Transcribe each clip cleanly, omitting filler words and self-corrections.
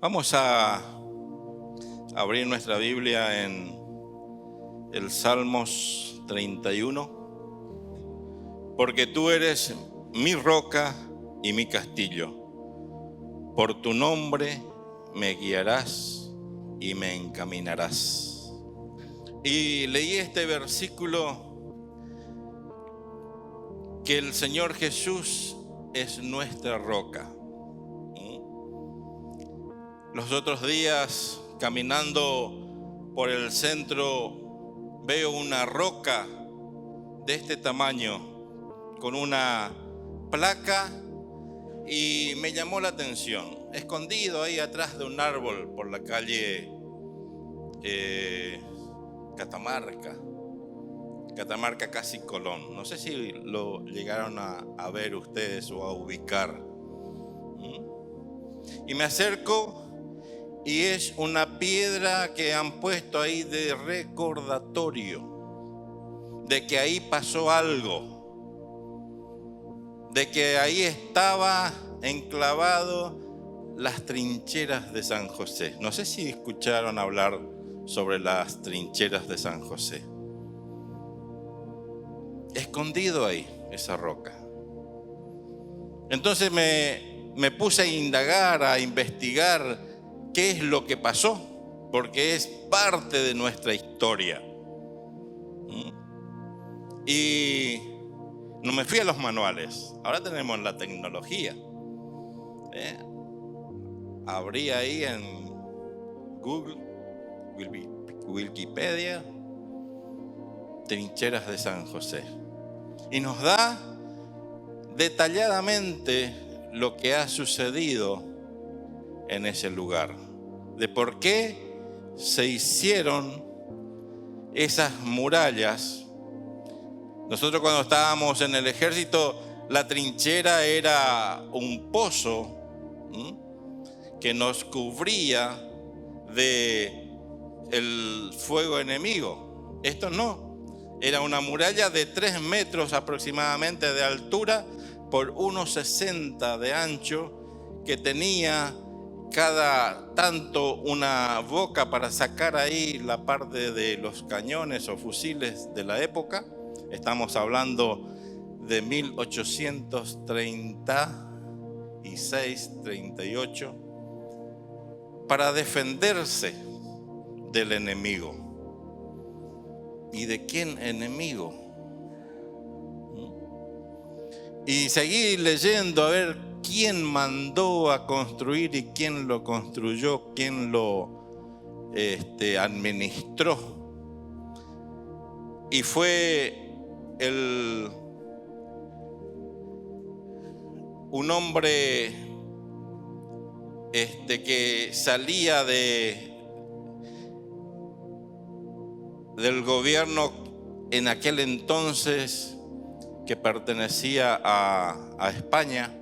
Vamos a abrir nuestra Biblia en el Salmos 31. Porque tú eres mi roca y mi castillo. Por tu nombre me guiarás y me encaminarás. Y leí este versículo, que el Señor Jesús es nuestra roca. Los otros días, caminando por el centro, veo una roca de este tamaño con una placa y me llamó la atención. Escondido ahí atrás de un árbol por la calle Catamarca, casi Colón. No sé si lo llegaron a ver ustedes o a ubicar. Y me acerco y es una piedra que han puesto ahí de recordatorio de que ahí pasó algo, de que ahí estaba enclavado las trincheras de San José. No sé si escucharon hablar sobre las trincheras de San José. Escondido ahí, esa roca. Entonces me puse a indagar, a investigar qué es lo que pasó, porque es parte de nuestra historia. Y no me fui a los manuales. Ahora tenemos la tecnología. Abrí ahí en Google, Wikipedia, trincheras de San José. Y nos da detalladamente lo que ha sucedido en ese lugar, de por qué se hicieron esas murallas. Nosotros cuando estábamos en el ejército, la trinchera era un pozo que nos cubría de el fuego enemigo. Esto no, era una muralla de 3 metros aproximadamente de altura por 1,60 de ancho, que tenía cada tanto una boca para sacar ahí la parte de los cañones o fusiles de la época. Estamos hablando de 1836, 38, para defenderse del enemigo. ¿Y de quién enemigo? Y seguí leyendo a ver quién mandó a construir y quién lo construyó, quién lo administró. Y fue un hombre que salía del gobierno en aquel entonces, que pertenecía a España,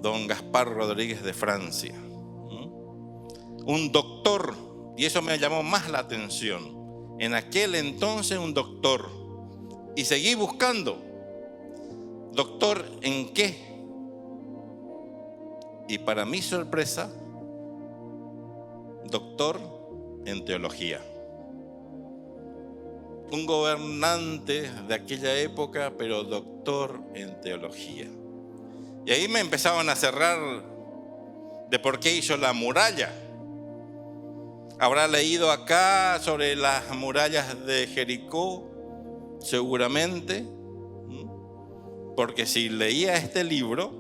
don Gaspar Rodríguez de Francia. Un doctor, y eso me llamó más la atención. En aquel entonces un doctor. Y seguí buscando. ¿Doctor en qué? Y para mi sorpresa, doctor en teología. Un gobernante de aquella época, pero doctor en teología. Y ahí me empezaban a cerrar de por qué hizo la muralla. Habrá leído acá sobre las murallas de Jericó, seguramente, porque si leía este libro,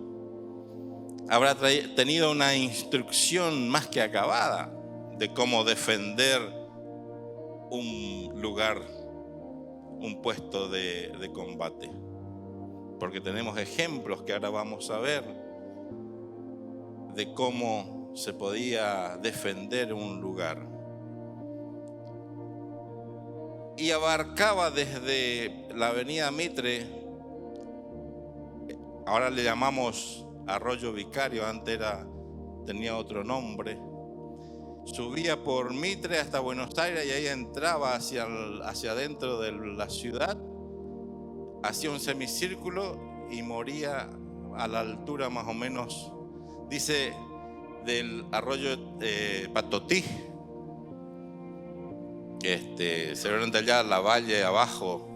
habrá tenido una instrucción más que acabada de cómo defender un lugar, un puesto de combate. Porque tenemos ejemplos que ahora vamos a ver de cómo se podía defender un lugar. Y abarcaba desde la avenida Mitre, ahora le llamamos Arroyo Vicario, antes tenía otro nombre. Subía por Mitre hasta Buenos Aires y ahí entraba hacia adentro de la ciudad, hacía un semicírculo y moría a la altura más o menos, dice, del arroyo Patotí. Se ven de allá la valle abajo.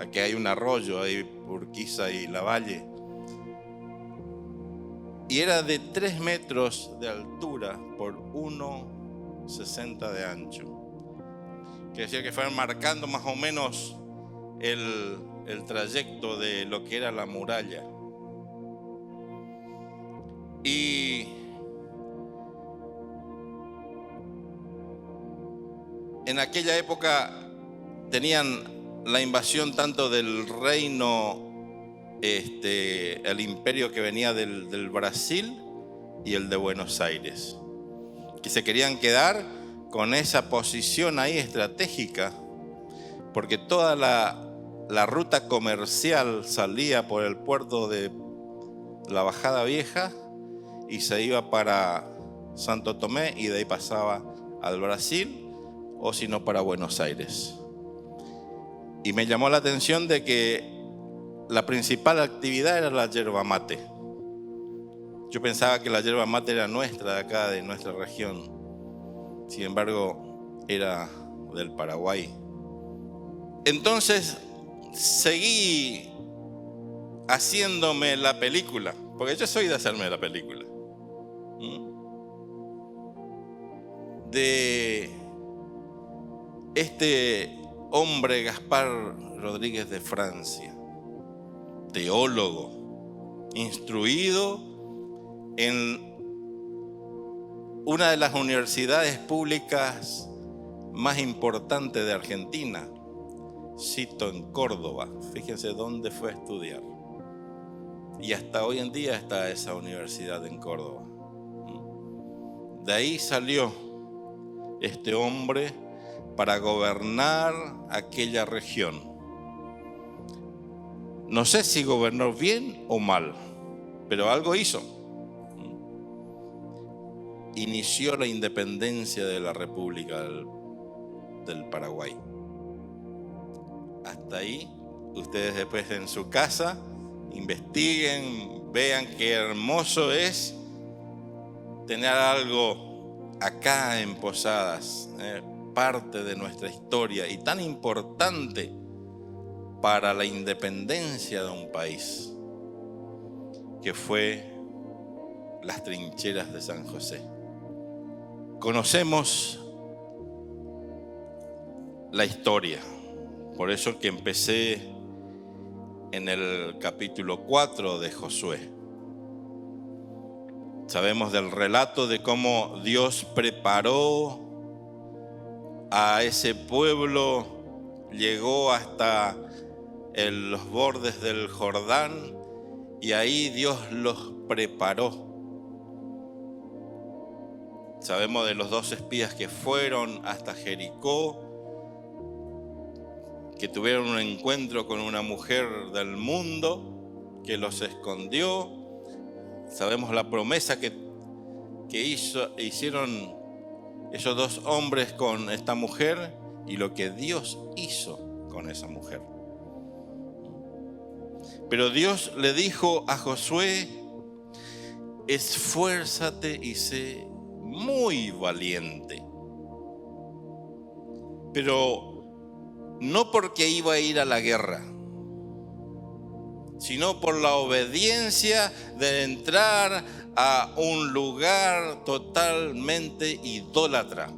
Aquí hay un arroyo, hay Urquiza y la valle. Y era de 3 metros de altura por 1,60 de ancho. Quiere decir que fueron marcando más o menos el trayecto de lo que era la muralla. Y en aquella época tenían la invasión tanto del reino, el imperio que venía del Brasil y el de Buenos Aires, que se querían quedar con esa posición ahí estratégica, porque toda la ruta comercial salía por el puerto de la Bajada Vieja y se iba para Santo Tomé y de ahí pasaba al Brasil o si no para Buenos Aires. Y me llamó la atención de que la principal actividad era la yerba mate. Yo pensaba que la yerba mate era nuestra, de acá, de nuestra región. Sin embargo, era del Paraguay. Entonces, seguí haciéndome la película, porque yo soy de hacerme la película. De este hombre Gaspar Rodríguez de Francia, teólogo, instruido en una de las universidades públicas más importantes de Argentina, cito en Córdoba. Fíjense dónde fue a estudiar. Y hasta hoy en día está esa universidad en Córdoba. De ahí salió este hombre para gobernar aquella región. No sé si gobernó bien o mal, pero algo hizo. Inició la independencia de la República del Paraguay. Hasta ahí, ustedes después en su casa investiguen, vean qué hermoso es tener algo acá en Posadas, parte de nuestra historia y tan importante para la independencia de un país, que fue las trincheras de San José. Conocemos la historia, por eso que empecé en el capítulo 4 de Josué. Sabemos del relato de cómo Dios preparó a ese pueblo, llegó hasta los bordes del Jordán y ahí Dios los preparó. Sabemos de los 2 espías que fueron hasta Jericó, que tuvieron un encuentro con una mujer del mundo que los escondió. Sabemos la promesa que hicieron esos 2 hombres con esta mujer y lo que Dios hizo con esa mujer. Pero Dios le dijo a Josué: esfuérzate y sé muy valiente. Pero no porque iba a ir a la guerra, sino por la obediencia de entrar a un lugar totalmente idólatra,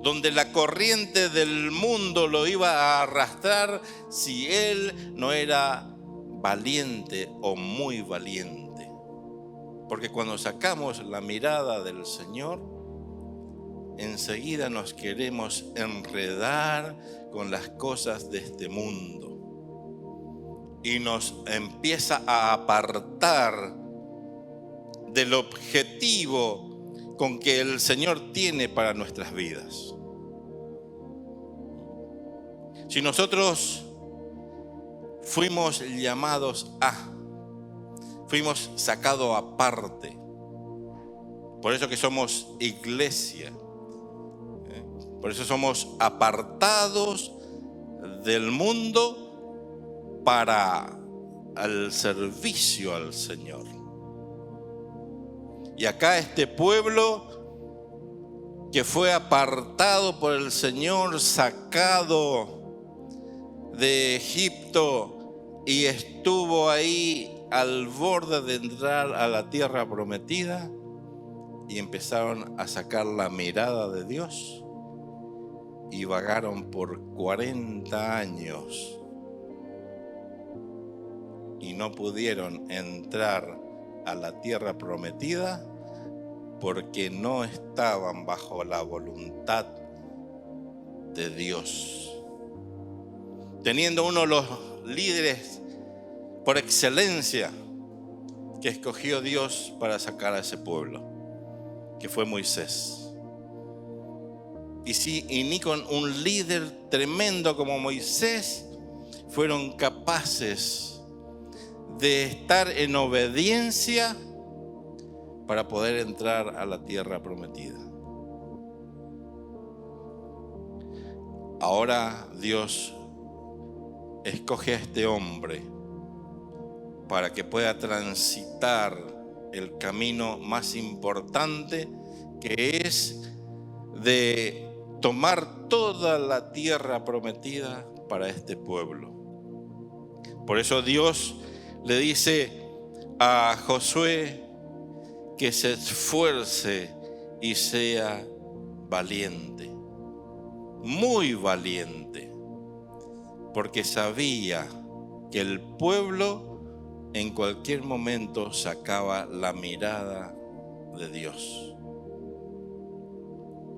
donde la corriente del mundo lo iba a arrastrar si él no era valiente o muy valiente. Porque cuando sacamos la mirada del Señor, enseguida nos queremos enredar con las cosas de este mundo y nos empieza a apartar del objetivo con que el Señor tiene para nuestras vidas. Si nosotros fuimos llamados fuimos sacados aparte, por eso que somos iglesia, por eso somos apartados del mundo para el servicio al Señor. Y acá este pueblo que fue apartado por el Señor, sacado de Egipto y estuvo ahí al borde de entrar a la tierra prometida, y empezaron a sacar la mirada de Dios y vagaron por 40 años y no pudieron entrar a la tierra prometida porque no estaban bajo la voluntad de Dios. Teniendo uno de los líderes por excelencia que escogió Dios para sacar a ese pueblo, que fue Moisés. Y ni con un líder tremendo como Moisés fueron capaces de estar en obediencia para poder entrar a la tierra prometida. Ahora Dios escoge a este hombre para que pueda transitar el camino más importante, que es de tomar toda la tierra prometida para este pueblo. Por eso Dios le dice a Josué que se esfuerce y sea valiente, muy valiente, porque sabía que el pueblo en cualquier momento sacaba la mirada de Dios.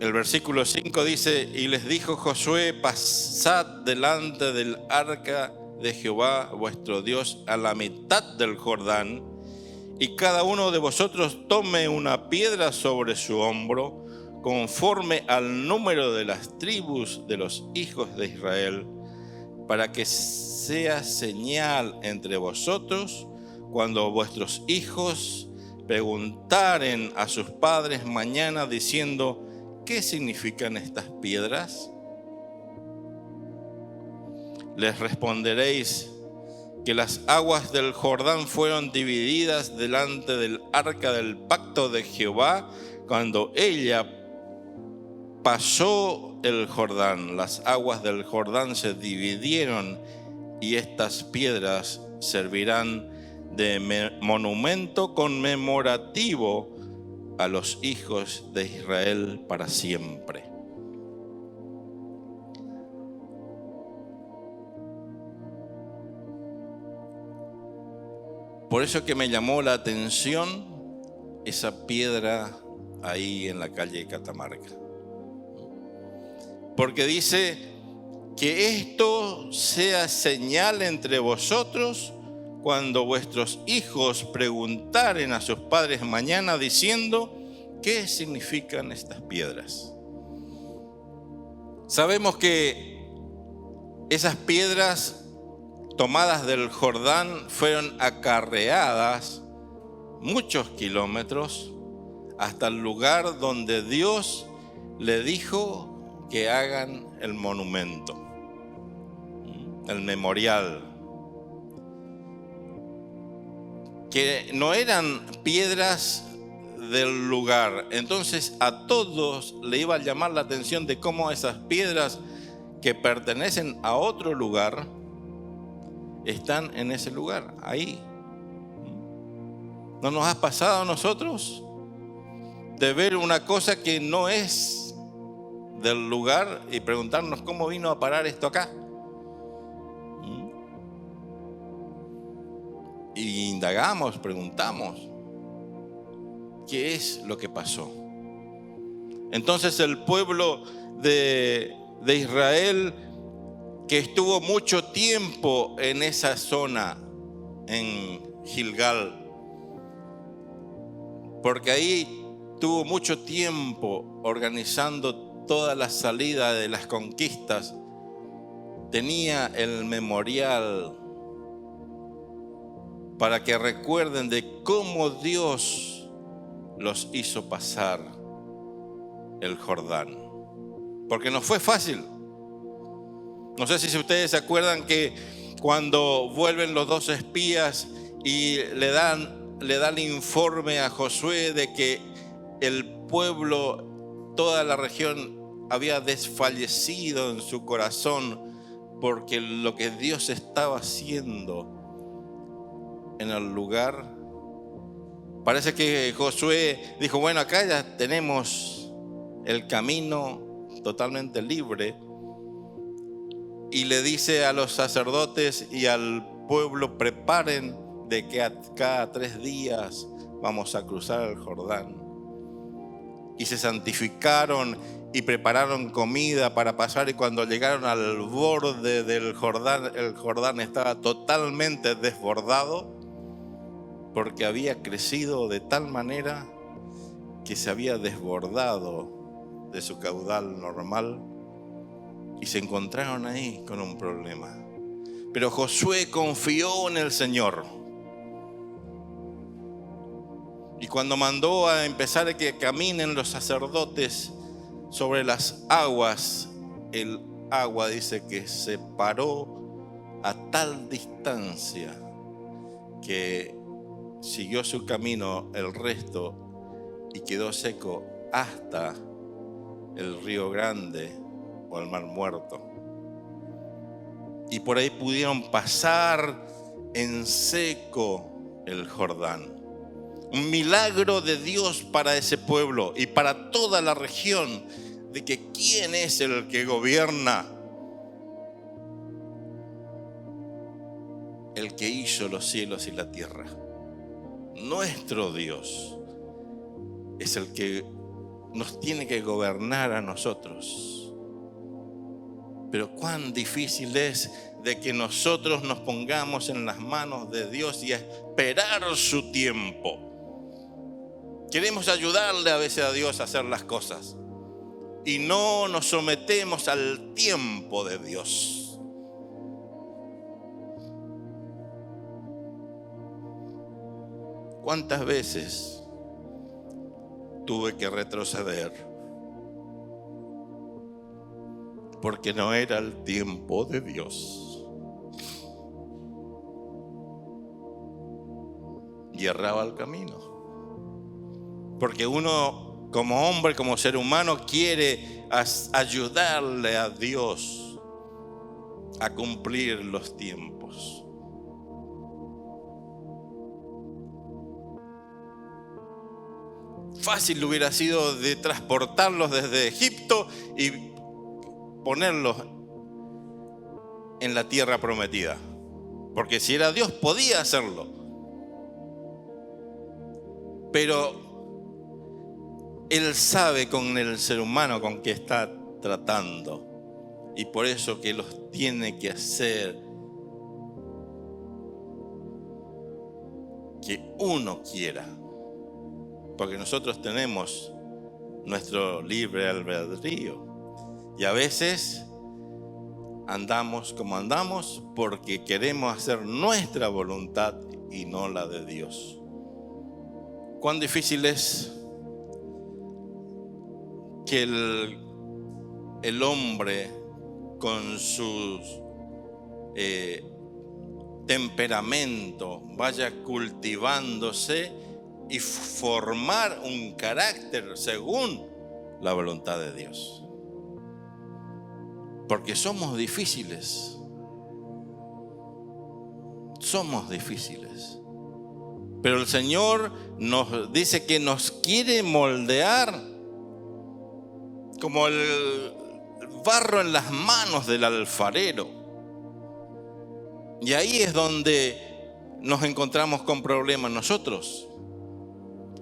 El versículo 5 dice: y les dijo Josué, pasad delante del arca de Jehová vuestro Dios a la mitad del Jordán, y cada uno de vosotros tome una piedra sobre su hombro, conforme al número de las tribus de los hijos de Israel, para que sea señal entre vosotros cuando vuestros hijos preguntaren a sus padres mañana diciendo: ¿qué significan estas piedras? Les responderéis que las aguas del Jordán fueron divididas delante del arca del pacto de Jehová cuando ella pasó el Jordán. Las aguas del Jordán se dividieron y estas piedras servirán de monumento conmemorativo a los hijos de Israel para siempre. Por eso que me llamó la atención esa piedra ahí en la calle Catamarca. Porque dice que esto sea señal entre vosotros cuando vuestros hijos preguntaren a sus padres mañana diciendo: ¿qué significan estas piedras? Sabemos que esas piedras tomadas del Jordán fueron acarreadas muchos kilómetros hasta el lugar donde Dios le dijo que hagan el monumento, el memorial. Que no eran piedras del lugar. Entonces a todos le iba a llamar la atención de cómo esas piedras que pertenecen a otro lugar están en ese lugar, ahí. ¿No nos ha pasado a nosotros de ver una cosa que no es del lugar y preguntarnos cómo vino a parar esto acá? Y indagamos, preguntamos, ¿qué es lo que pasó? Entonces el pueblo de Israel, que estuvo mucho tiempo en esa zona, en Gilgal, porque ahí tuvo mucho tiempo organizando toda la salida de las conquistas, tenía el memorial para que recuerden de cómo Dios los hizo pasar el Jordán. Porque no fue fácil. No sé si ustedes se acuerdan que cuando vuelven los dos espías y le dan le da el informe a Josué de que el pueblo, toda la región había desfallecido en su corazón porque lo que Dios estaba haciendo en el lugar. Parece que Josué dijo, bueno, acá ya tenemos el camino totalmente libre. Y le dice a los sacerdotes y al pueblo, preparen de que cada 3 días vamos a cruzar el Jordán. Y se santificaron y prepararon comida para pasar, y cuando llegaron al borde del Jordán, el Jordán estaba totalmente desbordado porque había crecido de tal manera que se había desbordado de su caudal normal y se encontraron ahí con un problema. Pero Josué confió en el Señor. Y cuando mandó a empezar a que caminen los sacerdotes sobre las aguas, el agua dice que se paró a tal distancia que siguió su camino el resto y quedó seco hasta el río Grande o el Mar Muerto. Y por ahí pudieron pasar en seco el Jordán. Un milagro de Dios para ese pueblo y para toda la región, de que quién es el que gobierna. El que hizo los cielos y la tierra. Nuestro Dios es el que nos tiene que gobernar a nosotros. Pero cuán difícil es de que nosotros nos pongamos en las manos de Dios y a esperar su tiempo. Queremos ayudarle a veces a Dios a hacer las cosas y no nos sometemos al tiempo de Dios. ¿Cuántas veces tuve que retroceder porque no era el tiempo de Dios? Y erraba el camino. Porque uno como hombre, como ser humano, quiere ayudarle a Dios a cumplir los tiempos. Fácil hubiera sido de transportarlos desde Egipto y ponerlos en la tierra prometida. Porque si era Dios, podía hacerlo. Pero Él sabe con el ser humano con que está tratando. Y por eso que los tiene que hacer que uno quiera. Porque nosotros tenemos nuestro libre albedrío. Y a veces andamos como andamos porque queremos hacer nuestra voluntad y no la de Dios. Cuán difícil es que el hombre con su temperamento vaya cultivándose y formar un carácter según la voluntad de Dios. Porque somos difíciles. Somos difíciles. Pero el Señor nos dice que nos quiere moldear como el barro en las manos del alfarero. Y ahí es donde nos encontramos con problemas nosotros.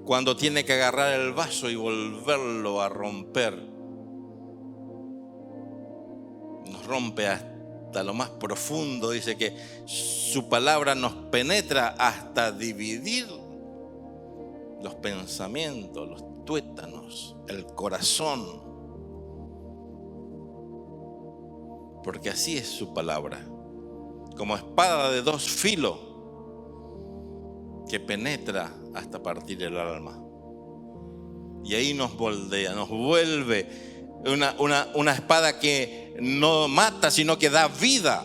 Cuando tiene que agarrar el vaso y volverlo a romper. Nos rompe hasta lo más profundo. Dice que su palabra nos penetra hasta dividir los pensamientos, los tuétanos, el corazón. Porque así es su palabra, como espada de 2 filos que penetra hasta partir el alma. Y ahí nos moldea, nos vuelve una espada que no mata, sino que da vida.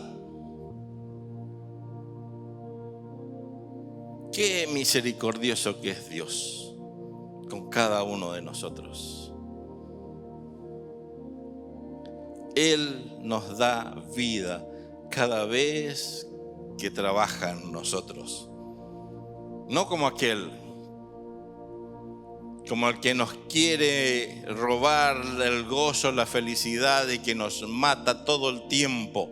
Qué misericordioso que es Dios con cada uno de nosotros. Él nos da vida cada vez que trabaja en nosotros. No como el que nos quiere robar el gozo, la felicidad y que nos mata todo el tiempo,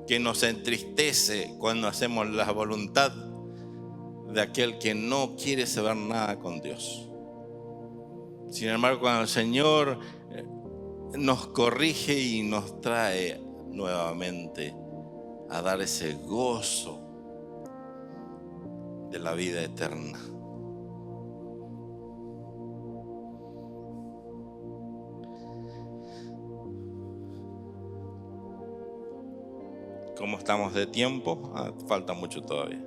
que nos entristece cuando hacemos la voluntad de aquel que no quiere saber nada con Dios. Sin embargo, cuando el Señor nos corrige y nos trae nuevamente a dar ese gozo de la vida eterna. ¿Cómo estamos de tiempo? Falta mucho todavía.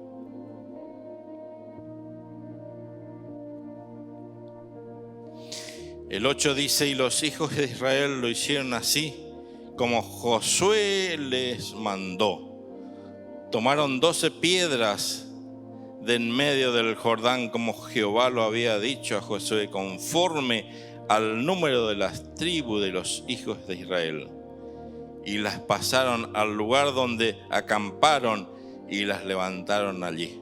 El 8 dice: y los hijos de Israel lo hicieron así como Josué les mandó. Tomaron 12 piedras de en medio del Jordán, como Jehová lo había dicho a Josué, conforme al número de las tribus de los hijos de Israel. Y las pasaron al lugar donde acamparon y las levantaron allí.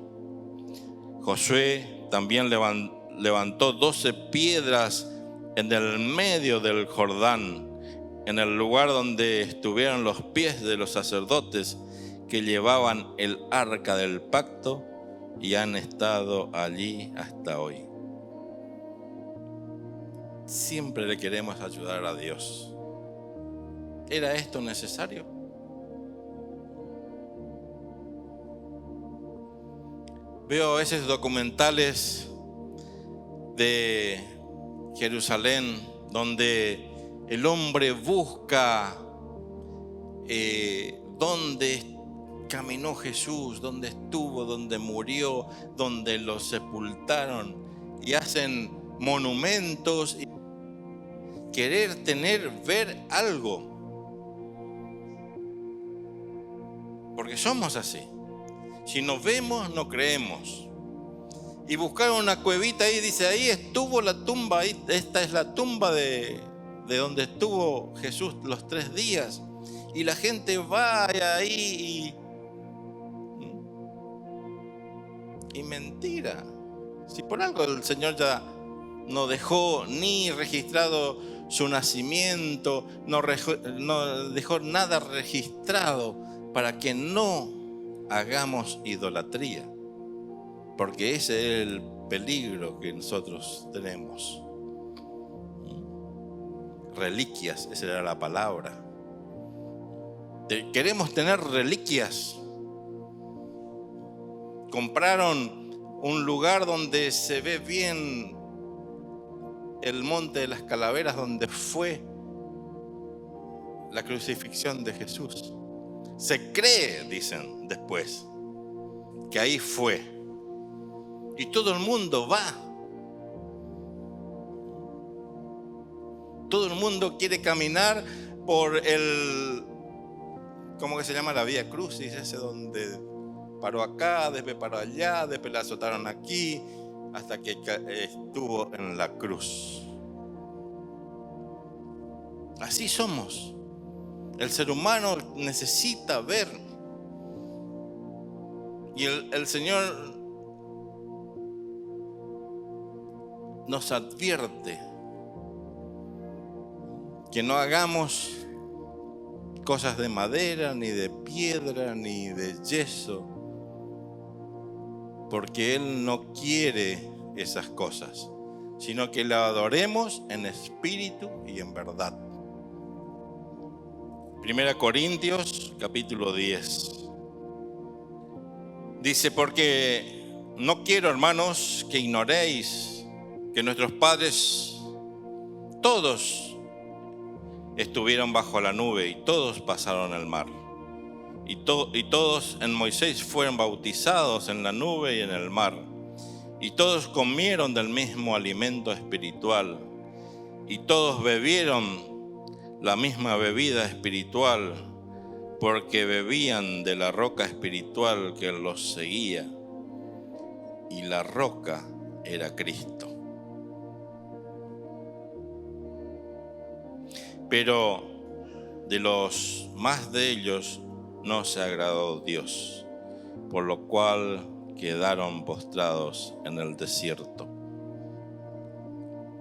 Josué también levantó 12 piedras en el medio del Jordán, en el lugar donde estuvieron los pies de los sacerdotes que llevaban el arca del pacto, y han estado allí hasta hoy. Siempre le queremos ayudar a Dios. ¿Era esto necesario? Veo a veces documentales de Jerusalén donde el hombre busca dónde caminó Jesús, dónde estuvo, dónde murió, dónde lo sepultaron, y hacen monumentos y querer ver algo. Porque somos así. Si no vemos, no creemos. Y buscaron una cuevita ahí, dice, ahí estuvo la tumba, ahí, esta es la tumba de donde estuvo Jesús los 3 días. Y la gente va ahí y mentira. Si por algo el Señor ya no dejó ni registrado su nacimiento, no dejó nada registrado para que no hagamos idolatría. Porque ese es el peligro que nosotros tenemos. Reliquias, esa era la palabra. Queremos tener reliquias. Compraron un lugar donde se ve bien el monte de las calaveras, donde fue la crucifixión de Jesús. Se cree, dicen después, que ahí fue. Y todo el mundo va. Todo el mundo quiere caminar por ¿cómo que se llama? La Vía Crucis, ese donde paró acá, después paró allá, después la azotaron aquí, hasta que estuvo en la cruz. Así somos. El ser humano necesita ver. Y el Señor nos advierte que no hagamos cosas de madera, ni de piedra, ni de yeso, porque Él no quiere esas cosas, sino que la adoremos en espíritu y en verdad. 1 Corintios capítulo 10 dice: porque no quiero, hermanos, que ignoréis que nuestros padres todos estuvieron bajo la nube y todos pasaron el mar. Y todos en Moisés fueron bautizados en la nube y en el mar. Y todos comieron del mismo alimento espiritual. Y todos bebieron la misma bebida espiritual, porque bebían de la roca espiritual que los seguía. y la roca era Cristo. Pero de los más de ellos no se agradó Dios, por lo cual quedaron postrados en el desierto.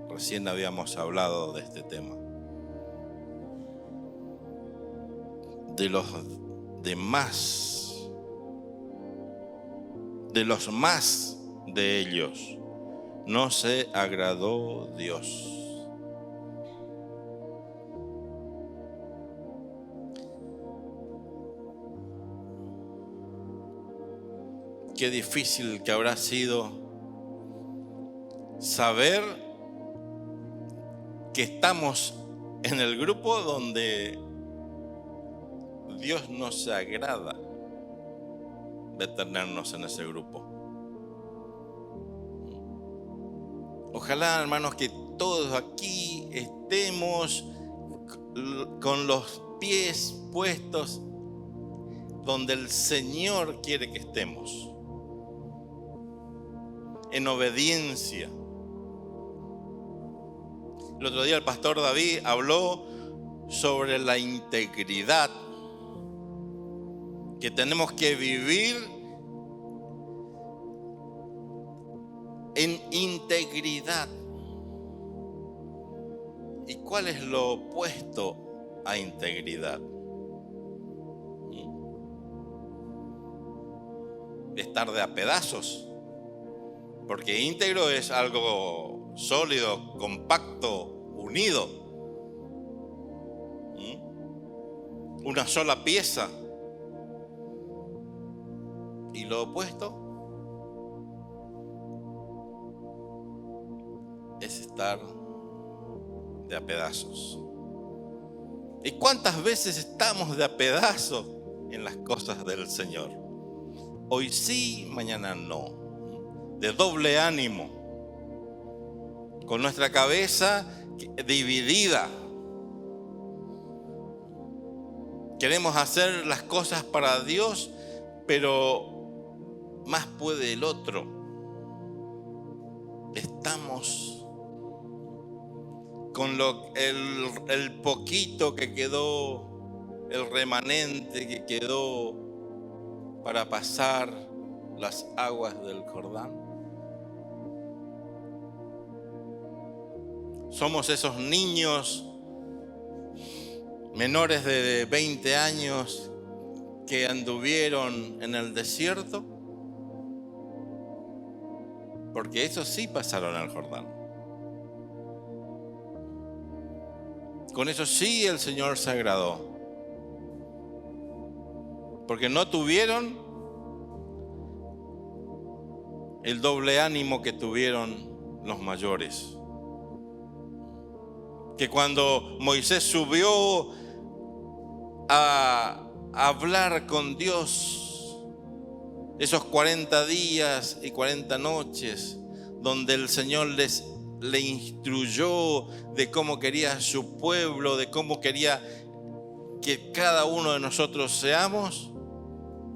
Recién habíamos hablado de este tema. De los más de ellos no se agradó Dios. Qué difícil que habrá sido saber que estamos en el grupo donde Dios no se agrada de tenernos en ese grupo. Ojalá, hermanos, que todos aquí estemos con los pies puestos donde el Señor quiere que estemos, en obediencia. El otro día el pastor David habló sobre la integridad, que tenemos que vivir en integridad. ¿Y cuál es lo opuesto a integridad? Estar de a pedazos. Porque íntegro es algo sólido, compacto, unido. Una sola pieza. Y lo opuesto es estar de a pedazos. ¿Y cuántas veces estamos de a pedazos en las cosas del Señor? Hoy sí, mañana no. De doble ánimo, con nuestra cabeza dividida. Queremos hacer las cosas para Dios, pero más puede el otro. Estamos con el poquito que quedó, el remanente que quedó para pasar las aguas del Jordán. Somos esos niños menores de 20 años que anduvieron en el desierto, porque esos sí pasaron al Jordán. Con eso sí el Señor se agradó, porque no tuvieron el doble ánimo que tuvieron los mayores. Que cuando Moisés subió a hablar con Dios, esos 40 días y 40 noches, donde el Señor le instruyó de cómo quería su pueblo, de cómo quería que cada uno de nosotros seamos,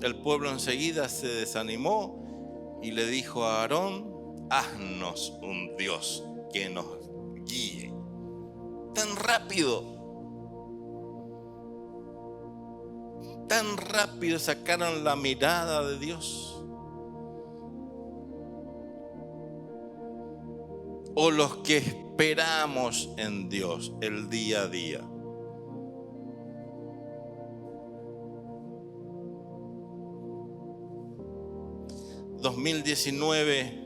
el pueblo enseguida se desanimó y le dijo a Aarón: haznos un Dios que nos guíe. Tan rápido sacaron la mirada de Dios. O los que esperamos en Dios el día a día. En 2019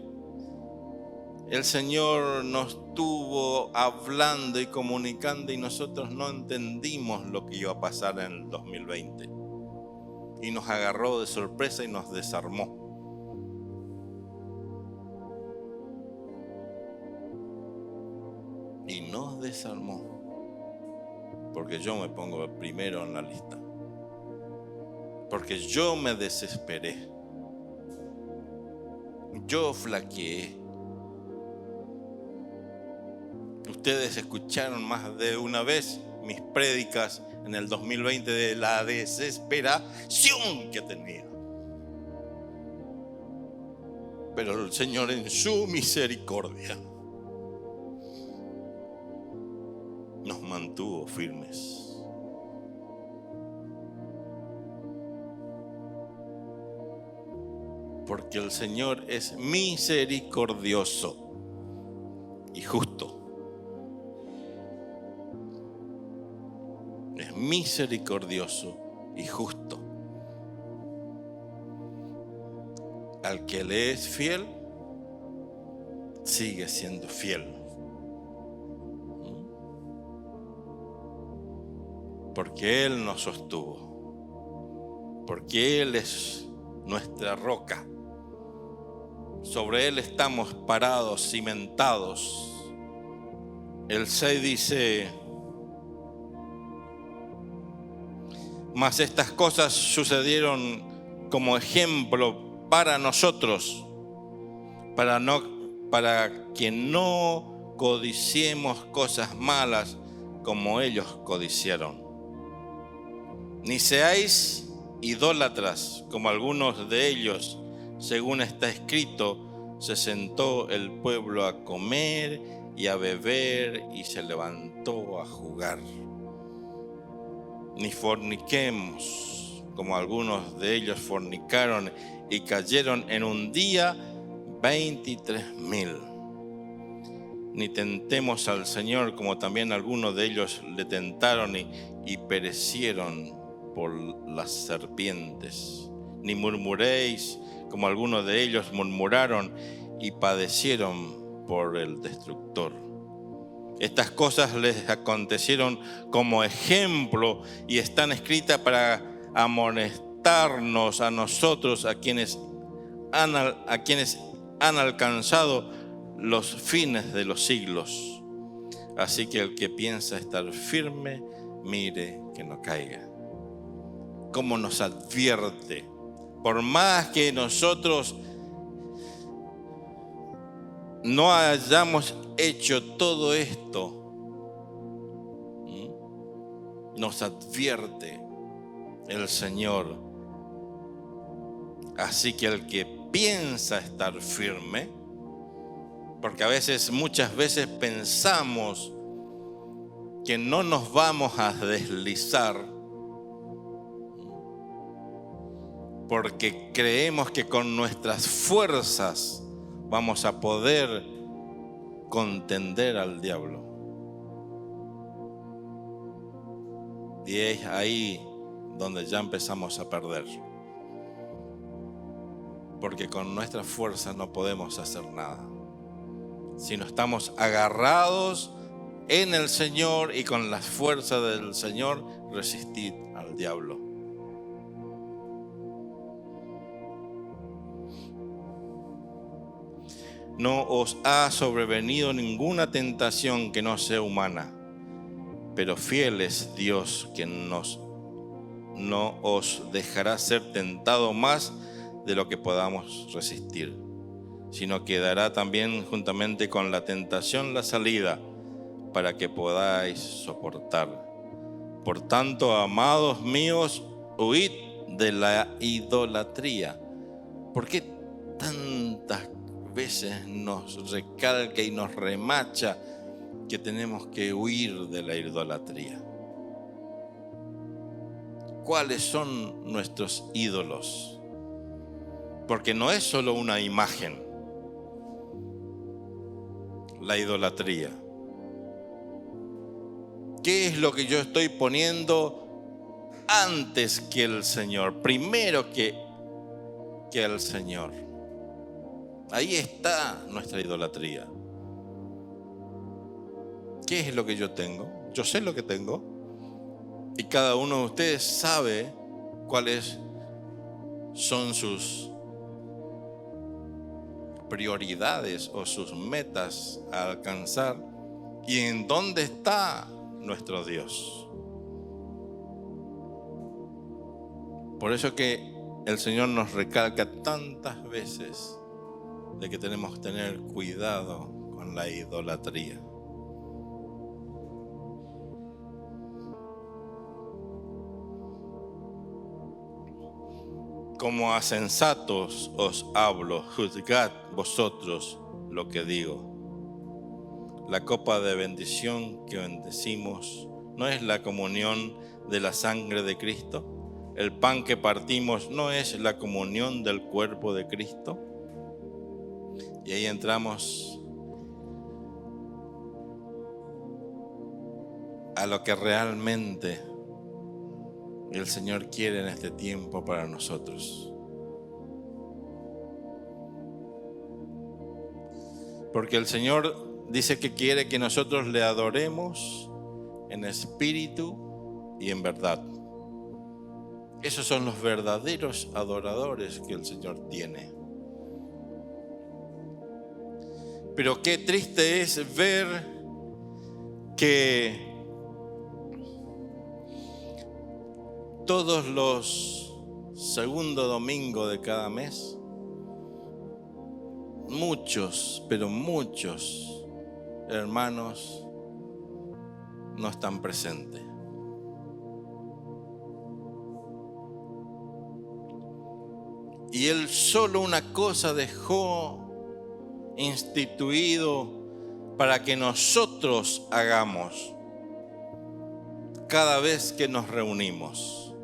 el Señor nos estuvo hablando y comunicando y nosotros no entendimos lo que iba a pasar en el 2020. Y nos agarró de sorpresa y nos desarmó. Y nos desarmó. Porque yo me pongo primero en la lista. Porque yo me desesperé. Yo flaqueé. Ustedes escucharon más de una vez mis prédicas en el 2020 de la desesperación que tenía. Pero el Señor en su misericordia nos mantuvo firmes. Porque el Señor es misericordioso y justo. Es misericordioso y justo. Al que le es fiel, sigue siendo fiel. Porque Él nos sostuvo. Porque Él es nuestra roca. Sobre Él estamos parados, cimentados. El 6 dice: mas estas cosas sucedieron como ejemplo para nosotros, para que no codiciemos cosas malas como ellos codiciaron. Ni seáis idólatras como algunos de ellos. Según está escrito, se sentó el pueblo a comer y a beber y se levantó a jugar. Ni forniquemos como algunos de ellos fornicaron y cayeron en un día 23,000. Ni tentemos al Señor como también algunos de ellos le tentaron y perecieron por las serpientes. Ni murmuréis como algunos de ellos murmuraron y padecieron por el destructor. Estas cosas les acontecieron como ejemplo y están escritas para amonestarnos a nosotros, a quienes han alcanzado los fines de los siglos. Así que el que piensa estar firme, mire que no caiga. Cómo nos advierte. Por más que nosotros no hayamos hecho todo esto, nos advierte el Señor. Así que el que piensa estar firme, porque muchas veces pensamos que no nos vamos a deslizar, porque creemos que con nuestras fuerzas vamos a poder contender al diablo. Y es ahí donde ya empezamos a perder. Porque con nuestras fuerzas no podemos hacer nada. Si no estamos agarrados en el Señor y con las fuerzas del Señor, resistir al diablo. No os ha sobrevenido ninguna tentación que no sea humana, pero fiel es Dios, que no os dejará ser tentado más de lo que podamos resistir, sino que dará también juntamente con la tentación la salida para que podáis soportar. Por tanto, amados míos, huid de la idolatría. ¿Por qué tantas veces nos recalca y nos remacha que tenemos que huir de la idolatría? ¿Cuáles son nuestros ídolos? Porque no es solo una imagen, la idolatría. ¿Qué es lo que yo estoy poniendo antes que el Señor? Primero que el Señor. Ahí está nuestra idolatría. ¿Qué es lo que yo tengo? Yo sé lo que tengo. Y cada uno de ustedes sabe cuáles son sus prioridades o sus metas a alcanzar y en dónde está nuestro Dios. Por eso que el Señor nos recalca tantas veces de que tenemos que tener cuidado con la idolatría. Como a sensatos os hablo, juzgad vosotros lo que digo. La copa de bendición que bendecimos no es la comunión de la sangre de Cristo. El pan que partimos no es la comunión del cuerpo de Cristo. Y ahí entramos a lo que realmente el Señor quiere en este tiempo para nosotros. Porque el Señor dice que quiere que nosotros le adoremos en espíritu y en verdad. Esos son los verdaderos adoradores que el Señor tiene. Pero qué triste es ver que todos los segundos domingos de cada mes, muchos, pero muchos hermanos no están presentes. Y Él solo una cosa dejó instituido para que nosotros hagamos cada vez que nos reunimos,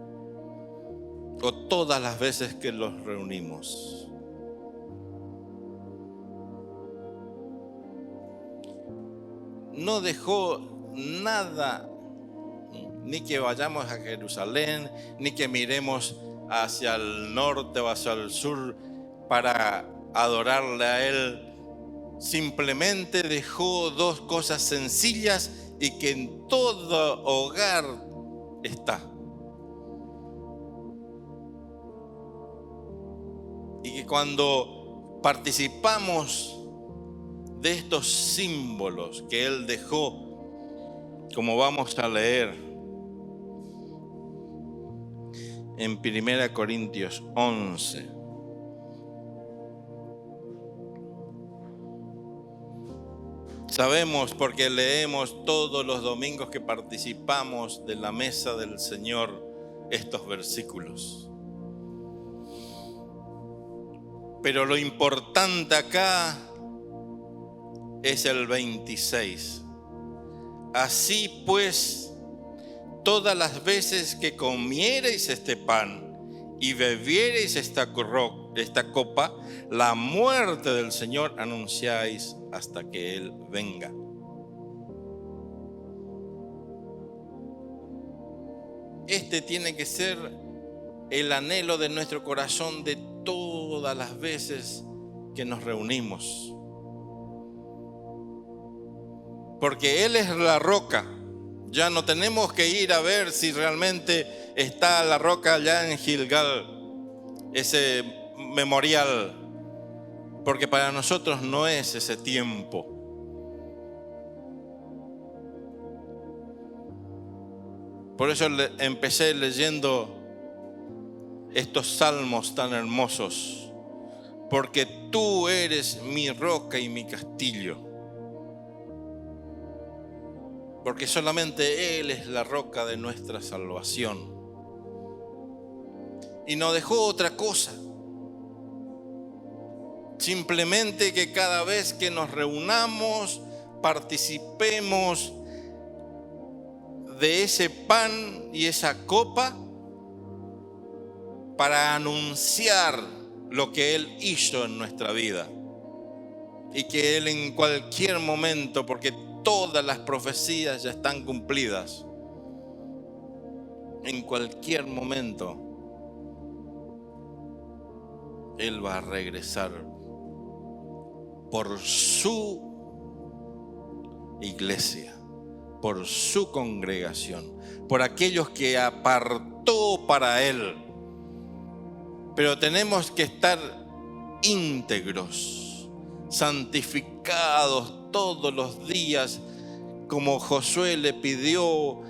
o todas las veces que los reunimos. No dejó nada, ni que vayamos a Jerusalén, ni que miremos hacia el norte o hacia el sur para adorarle a Él. Simplemente dejó dos cosas sencillas y que en todo hogar está. Y que cuando participamos de estos símbolos que Él dejó, como vamos a leer en 1 Corintios 11, sabemos porque leemos todos los domingos que participamos de la mesa del Señor estos versículos. Pero lo importante acá es el 26. Así pues, todas las veces que comiereis este pan y bebiereis esta copa, la muerte del Señor anunciáis hasta que Él venga. Este tiene que ser el anhelo de nuestro corazón de todas las veces que nos reunimos. Porque Él es la roca. Ya no tenemos que ir a ver si realmente está la roca allá en Gilgal, ese memorial, porque para nosotros no es ese tiempo. Por eso empecé leyendo estos salmos tan hermosos, porque tú eres mi roca y mi castillo. Porque solamente Él es la roca de nuestra salvación. Y no dejó otra cosa. Simplemente que cada vez que nos reunamos, participemos de ese pan y esa copa para anunciar lo que Él hizo en nuestra vida. Y que Él en cualquier momento, porque todas las profecías ya están cumplidas, en cualquier momento Él va a regresar por su iglesia, por su congregación, por aquellos que apartó para Él. Pero tenemos que estar íntegros, santificados todos los días, como Josué le pidió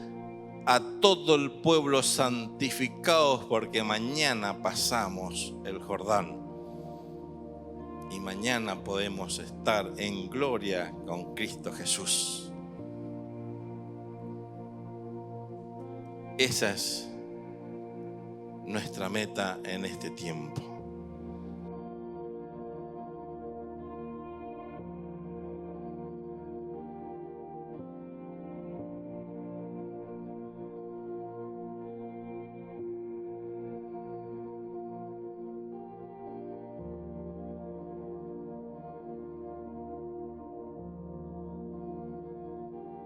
a todo el pueblo: santificados, porque mañana pasamos el Jordán y mañana podemos estar en gloria con Cristo Jesús. Esa es nuestra meta en este tiempo.